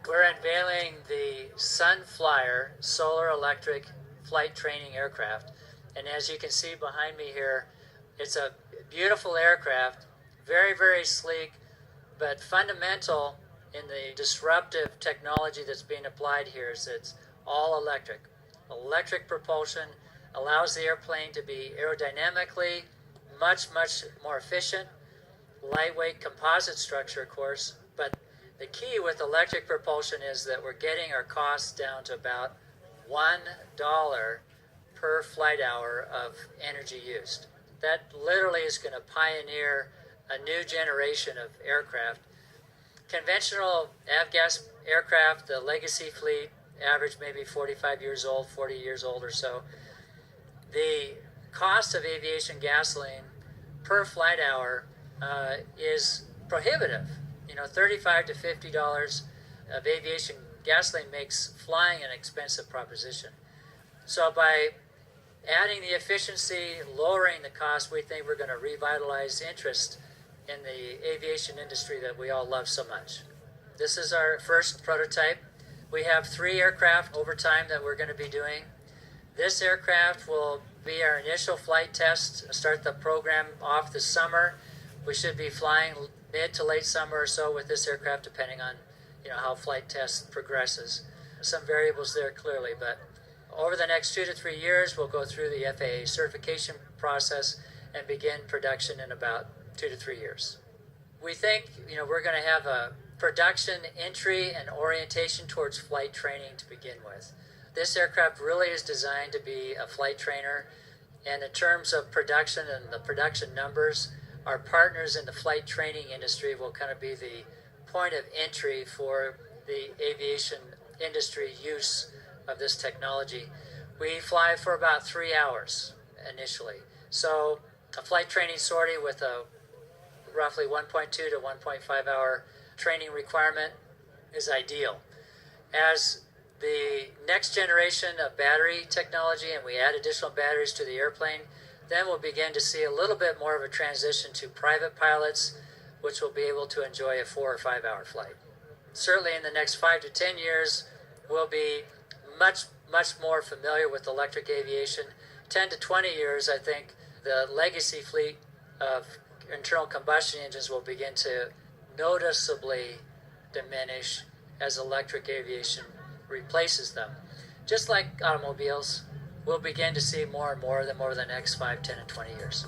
We're unveiling the Sunflyer solar electric flight training aircraft. And as you can see behind me here, it's a beautiful aircraft, very, very sleek, but fundamental in the disruptive technology that's being applied here is it's all electric. Electric propulsion allows the airplane to be aerodynamically much, much more efficient. Lightweight composite structure, of course, but the key with electric propulsion is that we're getting our costs down to about $1 per flight hour of energy used. That literally is going to pioneer a new generation of aircraft. Conventional avgas aircraft, the legacy fleet, average maybe 45 years old, 40 years old or so. The cost of aviation gasoline per flight hour is prohibitive. $35 to $50 of aviation gasoline makes flying an expensive proposition. So by adding the efficiency, lowering the cost, we think we're going to revitalize interest in the aviation industry that we all love so much. This is our first prototype. We have 3 aircraft over time that we're going to be doing. This aircraft will be our initial flight test, start the program off this summer. We should be flying mid to late summer or so with this aircraft, depending on how flight test progresses. Some variables there clearly, but over the next 2 to 3 years, we'll go through the FAA certification process and begin production in about 2 to 3 years. We think we're going to have a production entry and orientation towards flight training to begin with. This aircraft really is designed to be a flight trainer, and in terms of production and the production numbers, our partners in the flight training industry will kind of be the point of entry for the aviation industry use of this technology. We fly for about 3 hours initially. So a flight training sortie with a roughly 1.2 to 1.5 hour training requirement is ideal. As the next generation of battery technology and we add additional batteries to the airplane, then we'll begin to see a little bit more of a transition to private pilots, which will be able to enjoy a 4 or 5 hour flight. Certainly in the next 5 to 10 years, we'll be much, much more familiar with electric aviation. 10 to 20 years, I think the legacy fleet of internal combustion engines will begin to noticeably diminish as electric aviation replaces them. Just like automobiles, we'll begin to see more and more of them over the next 5, 10, and 20 years.